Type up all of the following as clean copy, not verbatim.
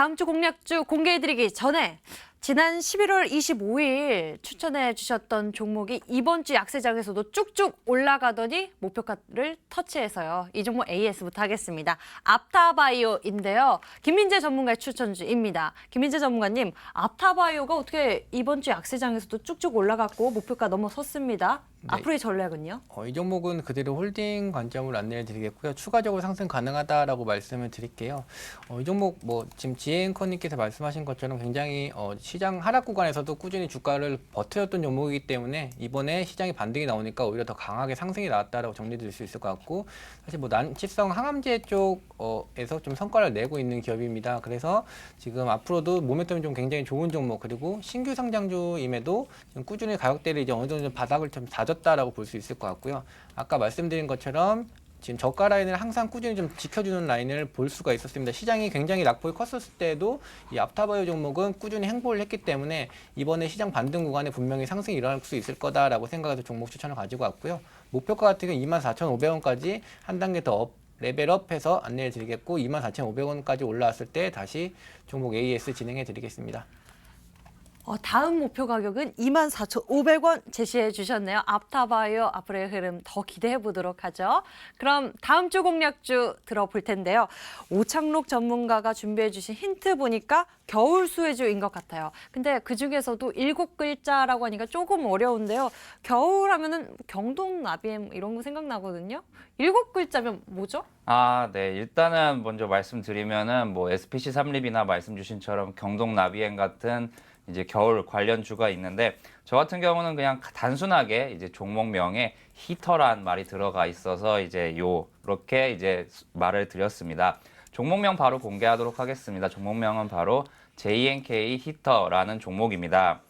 다음 주 공략주 공개해드리기 전에 지난 11월 25일 추천해 주셨던 종목이 이번 주 약세장에서도 쭉쭉 올라가더니 목표가를 터치해서요. 이 종목 AS부터 하겠습니다. 앞타바이오인데요. 김민재 전문가의 추천주입니다. 김민재 전문가님, 앞타바이오가 어떻게 이번 주 약세장에서도 쭉쭉 올라갔고 목표가 넘어섰습니다. 네. 앞으로의 전략은요? 이 종목은 그대로 홀딩 관점으로 안내해 드리겠고요. 추가적으로 상승 가능하다라고 말씀을 드릴게요. 이 종목 지금 지혜앵커님께서 말씀하신 것처럼 굉장히 시장 하락 구간에서도 꾸준히 주가를 버텨줬던 종목이기 때문에 이번에 시장이 반등이 나오니까 오히려 더 강하게 상승이 나왔다라고 정리드릴 수 있을 것 같고, 사실 난치성 항암제 쪽에서 좀 성과를 내고 있는 기업입니다. 그래서 지금 앞으로도 모멘텀이 좀 굉장히 좋은 종목, 그리고 신규 상장주임에도 지금 꾸준히 가격대를 이제 어느 정도 좀 바닥을 좀 다졌다라고 볼 수 있을 것 같고요. 아까 말씀드린 것처럼 지금 저가 라인을 항상 꾸준히 좀 지켜주는 라인을 볼 수가 있었습니다. 시장이 굉장히 낙폭이 컸었을 때도 이 앞타바이오 종목은 꾸준히 행보를 했기 때문에 이번에 시장 반등 구간에 분명히 상승이 일어날 수 있을 거다라고 생각해서 종목 추천을 가지고 왔고요. 목표가 같은 경우 24,500원까지 한 단계 더 레벨업해서 안내해 드리겠고, 24,500원까지 올라왔을 때 다시 종목 AS 진행해 드리겠습니다. 다음 목표 가격은 24,500원 제시해 주셨네요. 앞타바이오 앞으로의 흐름 더 기대해 보도록 하죠. 그럼 다음 주 공략주 들어볼 텐데요. 오창록 전문가가 준비해 주신 힌트 보니까 겨울 수혜주인 것 같아요. 근데 그중에서도 7글자라고 하니까 조금 어려운데요. 겨울 하면은 경동 나비엠 이런 거 생각나거든요. 7글자면 뭐죠? 네. 일단은 먼저 말씀드리면은 SPC 삼립이나 말씀 주신처럼 경동 나비엔 같은 이제 겨울 관련주가 있는데, 저 같은 경우는 그냥 단순하게 이제 종목명에 히터란 말이 들어가 있어서 이제 요렇게 이제 말을 드렸습니다. 종목명 바로 공개하도록 하겠습니다. 종목명은 바로 JNK 히터라는 종목입니다.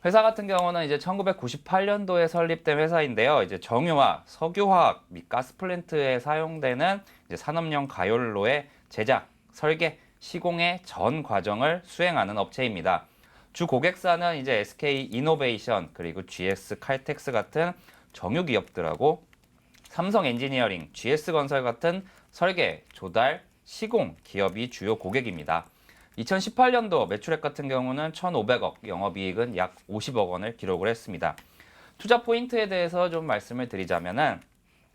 회사 같은 경우는 이제 1998년도에 설립된 회사인데요. 이제 정유화, 석유화학 및 가스플랜트에 사용되는 이제 산업용 가열로의 제작, 설계, 시공의 전 과정을 수행하는 업체입니다. 주 고객사는 이제 SK 이노베이션, 그리고 GS 칼텍스 같은 정유 기업들하고 삼성 엔지니어링, GS 건설 같은 설계, 조달, 시공 기업이 주요 고객입니다. 2018년도 매출액 같은 경우는 1,500억, 영업이익은 약 50억 원을 기록을 했습니다. 투자 포인트에 대해서 좀 말씀을 드리자면은,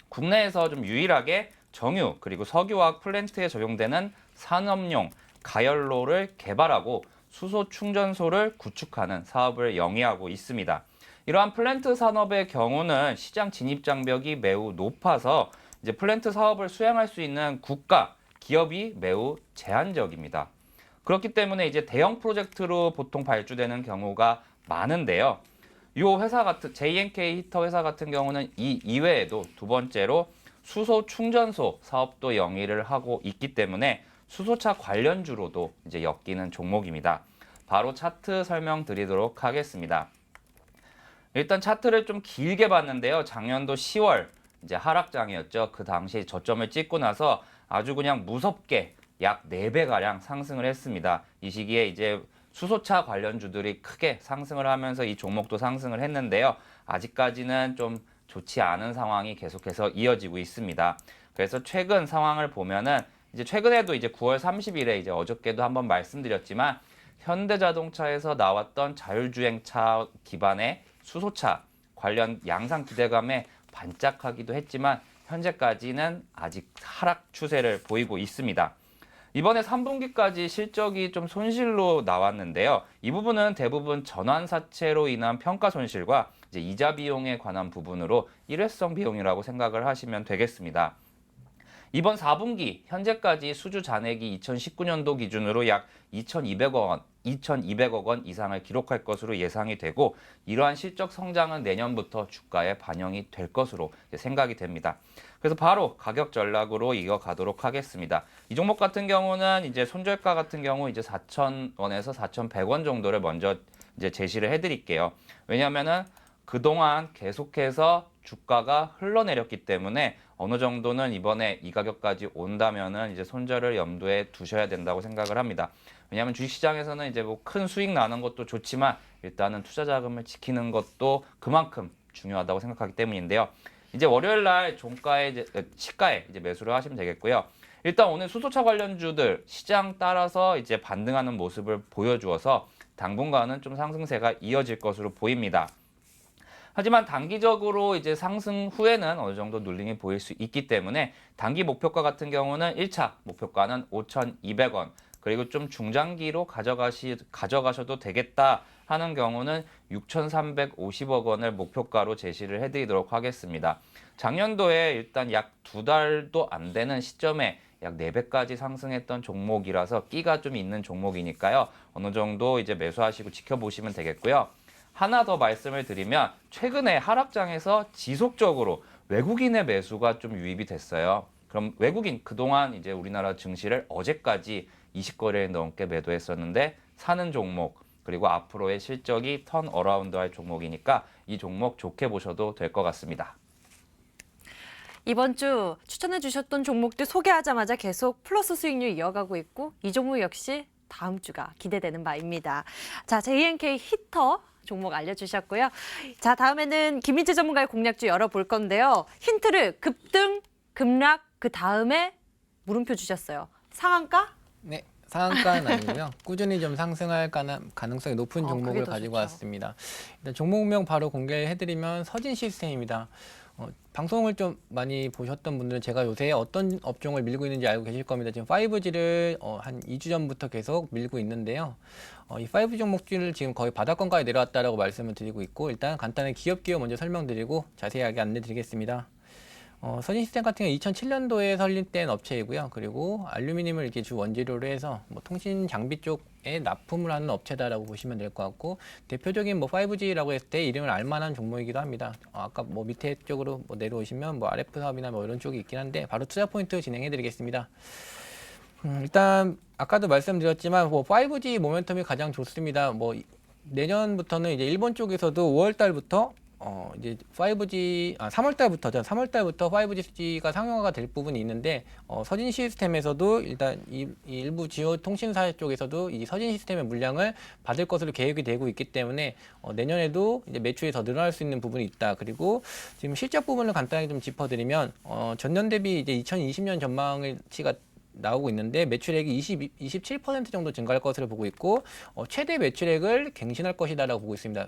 국내에서 좀 유일하게 정유 그리고 석유화학 플랜트에 적용되는 산업용 가열로를 개발하고 수소 충전소를 구축하는 사업을 영위하고 있습니다. 이러한 플랜트 산업의 경우는 시장 진입 장벽이 매우 높아서 이제 플랜트 사업을 수행할 수 있는 국가, 기업이 매우 제한적입니다. 그렇기 때문에 이제 대형 프로젝트로 보통 발주되는 경우가 많은데요. 이 회사 같은 JNK 히터 회사 같은 경우는 이 이외에도 두 번째로 수소 충전소 사업도 영위를 하고 있기 때문에 수소차 관련주로도 이제 엮이는 종목입니다. 바로 차트 설명드리도록 하겠습니다. 일단 차트를 좀 길게 봤는데요. 작년도 10월 이제 하락장이었죠. 그 당시 저점을 찍고 나서 아주 그냥 무섭게 약 4배가량 상승을 했습니다. 이 시기에 이제 수소차 관련주들이 크게 상승을 하면서 이 종목도 상승을 했는데요. 아직까지는 좀 좋지 않은 상황이 계속해서 이어지고 있습니다. 그래서 최근 상황을 보면은 이제 최근에도 이제 9월 30일에 이제 어저께도 한번 말씀드렸지만, 현대자동차에서 나왔던 자율주행차 기반의 수소차 관련 양상 기대감에 반짝하기도 했지만 현재까지는 아직 하락 추세를 보이고 있습니다. 이번에 3분기까지 실적이 좀 손실로 나왔는데요. 이 부분은 대부분 전환사채로 인한 평가 손실과 이제 이자 비용에 관한 부분으로 일회성 비용이라고 생각을 하시면 되겠습니다. 이번 4분기 현재까지 수주 잔액이 2019년도 기준으로 약 2,200억 원 이상을 기록할 것으로 예상이 되고, 이러한 실적 성장은 내년부터 주가에 반영이 될 것으로 생각이 됩니다. 그래서 바로 가격 전략으로 이어가도록 하겠습니다. 이 종목 같은 경우는 이제 손절가 같은 경우 이제 4,000원에서 4,100원 정도를 먼저 이제 제시를 해드릴게요. 왜냐하면은 그동안 계속해서 주가가 흘러내렸기 때문에 어느 정도는 이번에 이 가격까지 온다면은 이제 손절을 염두에 두셔야 된다고 생각을 합니다. 왜냐하면 주식시장에서는 이제 큰 수익 나는 것도 좋지만 일단은 투자 자금을 지키는 것도 그만큼 중요하다고 생각하기 때문인데요. 이제 월요일 날 종가에 시가에 이제 매수를 하시면 되겠고요. 일단 오늘 수소차 관련주들 시장 따라서 이제 반등하는 모습을 보여주어서 당분간은 좀 상승세가 이어질 것으로 보입니다. 하지만 단기적으로 이제 상승 후에는 어느 정도 눌림이 보일 수 있기 때문에 단기 목표가 같은 경우는 1차 목표가는 5,200원, 그리고 좀 중장기로 가져가셔도 되겠다 하는 경우는 6,350억 원을 목표가로 제시를 해드리도록 하겠습니다. 작년도에 일단 약 2달도 안 되는 시점에 약 4배까지 상승했던 종목이라서 끼가 좀 있는 종목이니까요. 어느 정도 이제 매수하시고 지켜보시면 되겠고요. 하나 더 말씀을 드리면 최근에 하락장에서 지속적으로 외국인의 매수가 좀 유입이 됐어요. 그럼 외국인 그동안 이제 우리나라 증시를 어제까지 20거래일 넘게 매도했었는데 사는 종목, 그리고 앞으로의 실적이 턴 어라운드 할 종목이니까 이 종목 좋게 보셔도 될 것 같습니다. 이번 주 추천해 주셨던 종목들 소개하자마자 계속 플러스 수익률 이어가고 있고 이 종목 역시 다음 주가 기대되는 바입니다. 자, JNK 히터 종목 알려주셨고요. 자, 다음에는 김민재 전문가의 공략주 열어볼 건데요. 힌트를 급등, 급락, 그 다음에 물음표 주셨어요. 상한가? 네, 상한가는 아니고요. 꾸준히 좀 상승할 가능성이 높은 그게 종목을 더 가지고 좋죠. 왔습니다. 일단 종목명 바로 공개해드리면 서진 시스템입니다. 방송을 좀 많이 보셨던 분들은 제가 요새 어떤 업종을 밀고 있는지 알고 계실 겁니다. 지금 5G를 한 2주 전부터 계속 밀고 있는데요. 이 5G 종목들을 지금 거의 바닥권까지 내려왔다라고 말씀을 드리고 있고, 일단 간단하게 기업 먼저 설명드리고 자세하게 안내드리겠습니다. 서진 시스템 같은 경우 2007년도에 설립된 업체이고요. 그리고 알루미늄을 이렇게 주 원재료로 해서 뭐 통신 장비 쪽에 납품을 하는 업체다라고 보시면 될 것 같고, 대표적인 뭐 5G라고 했을 때 이름을 알만한 종목이기도 합니다. 아까 뭐 밑에 쪽으로 뭐 내려오시면 뭐 RF 사업이나 뭐 이런 쪽이 있긴 한데 바로 투자 포인트 진행해드리겠습니다. 일단 아까도 말씀드렸지만 뭐 5G 모멘텀이 가장 좋습니다. 뭐 내년부터는 이제 일본 쪽에서도 5월 달부터 이제 3월 달부터죠. 3월 달부터 5G가 상용화가 될 부분이 있는데, 서진 시스템에서도 일단 이 일부 지요 통신사 쪽에서도 이 서진 시스템의 물량을 받을 것으로 계획이 되고 있기 때문에 내년에도 이제 매출이 더 늘어날 수 있는 부분이 있다. 그리고 지금 실적 부분을 간단하게 좀 짚어드리면 전년 대비 이제 2020년 전망치가 나오고 있는데 매출액이 27% 정도 증가할 것으로 보고 있고, 최대 매출액을 갱신할 것이다라고 보고 있습니다.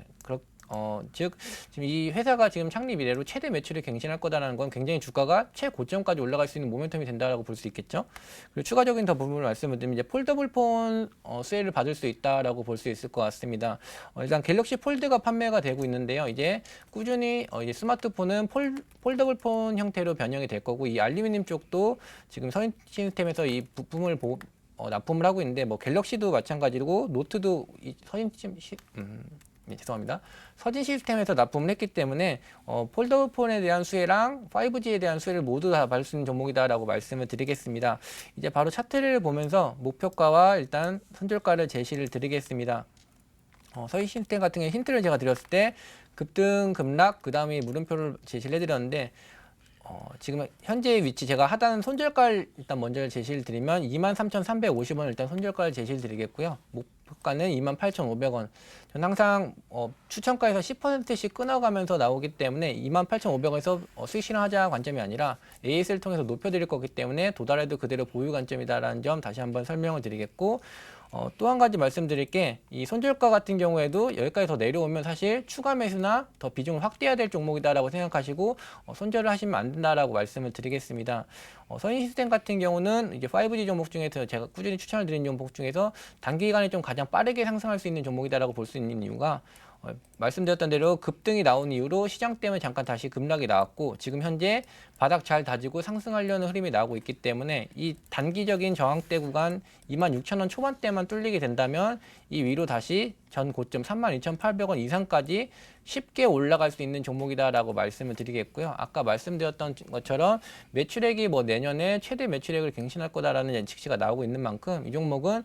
즉 지금 이 회사가 지금 창립 이래로 최대 매출을 갱신할 거다라는 건 굉장히 주가가 최고점까지 올라갈 수 있는 모멘텀이 된다라고 볼 수 있겠죠. 그리고 추가적인 더 부분을 말씀을 드리면 이제 폴더블 폰 수혜를 받을 수 있다라고 볼 수 있을 것 같습니다. 일단 갤럭시 폴드가 판매가 되고 있는데요. 이제 꾸준히 이제 스마트폰은 폴더블 폰 형태로 변형이 될 거고, 이 알루미늄 쪽도 지금 서진 시스템에서 이 부품을 납품을 하고 있는데, 뭐 갤럭시도 마찬가지고 노트도 이 죄송합니다. 서진 시스템에서 납품을 했기 때문에 폴더블 폰에 대한 수혜랑 5G에 대한 수혜를 모두 다 받을 수 있는 종목이다라고 말씀을 드리겠습니다. 이제 바로 차트를 보면서 목표가와 일단 손절가를 제시를 드리겠습니다. 서진 시스템 같은 경우에 힌트를 제가 드렸을 때 급등, 급락, 그 다음에 물음표를 제시를 해드렸는데, 지금 현재의 위치 제가 하단 손절가를 일단 먼저 제시를 드리면 23,350원 일단 손절가를 제시를 드리겠고요. 목표가는 28,500원. 저는 항상 추천가에서 10%씩 끊어가면서 나오기 때문에 28,500원에서 수익 실현하자 관점이 아니라 AS를 통해서 높여드릴 거기 때문에 도달해도 그대로 보유 관점이다라는 점 다시 한번 설명을 드리겠고, 또 한 가지 말씀드릴 게, 이 손절가 같은 경우에도 여기까지 더 내려오면 사실 추가 매수나 더 비중을 확대해야 될 종목이다라고 생각하시고 손절을 하시면 안 된다라고 말씀을 드리겠습니다. 서진 시스템 같은 경우는 이제 5G 종목 중에서 제가 꾸준히 추천을 드린 종목 중에서 단기간에 좀 가장 빠르게 상승할 수 있는 종목이다라고 볼 수 있는 이유가, 말씀드렸던 대로 급등이 나온 이후로 시장 때문에 잠깐 다시 급락이 나왔고, 지금 현재 바닥 잘 다지고 상승하려는 흐름이 나오고 있기 때문에 이 단기적인 저항대 구간 26,000원 초반대만 뚫리게 된다면 이 위로 다시 전 고점 32,800원 이상까지 쉽게 올라갈 수 있는 종목이다라고 말씀을 드리겠고요. 아까 말씀드렸던 것처럼 매출액이 뭐 내년에 최대 매출액을 갱신할 거다라는 예측치가 나오고 있는 만큼 이 종목은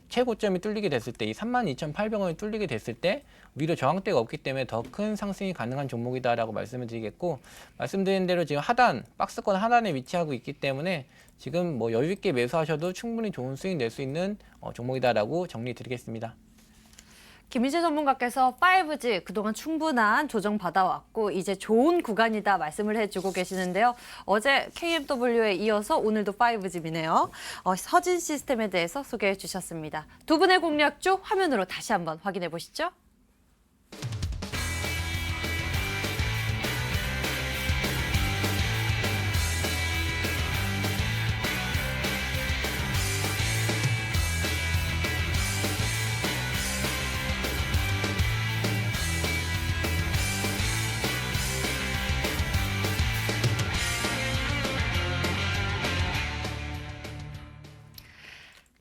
최고점이 뚫리게 됐을 때, 이 32,800원이 뚫리게 됐을 때 위로 저항대가 없기 때문에 더 큰 상승이 가능한 종목이다라고 말씀을 드리겠고, 말씀드린 대로 지금 하단, 박스권 하단에 위치하고 있기 때문에 지금 뭐 여유 있게 매수하셔도 충분히 좋은 수익 낼 수 있는 종목이다라고 정리 드리겠습니다. 김희재 전문가께서 5G 그동안 충분한 조정 받아왔고 이제 좋은 구간이다 말씀을 해주고 계시는데요. 어제 KMW에 이어서 오늘도 5G이네요. 서진 시스템에 대해서 소개해 주셨습니다. 두 분의 공략주 화면으로 다시 한번 확인해 보시죠.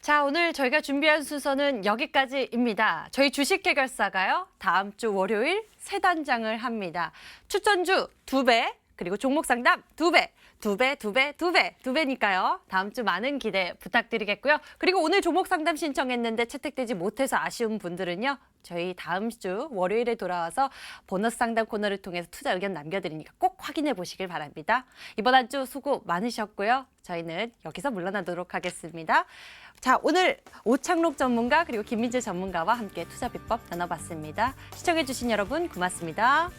자, 오늘 저희가 준비한 순서는 여기까지입니다. 저희 주식해결사가요, 다음 주 월요일 새 단장을 합니다. 추천주 2배, 그리고 종목 상담 2배, 2배, 2배, 2배, 2배니까요. 다음 주 많은 기대 부탁드리겠고요. 그리고 오늘 종목 상담 신청했는데 채택되지 못해서 아쉬운 분들은요, 저희 다음 주 월요일에 돌아와서 보너스 상담 코너를 통해서 투자 의견 남겨드리니까 꼭 확인해 보시길 바랍니다. 이번 한 주 수고 많으셨고요. 저희는 여기서 물러나도록 하겠습니다. 자, 오늘 오창록 전문가 그리고 김민재 전문가와 함께 투자 비법 나눠봤습니다. 시청해주신 여러분 고맙습니다.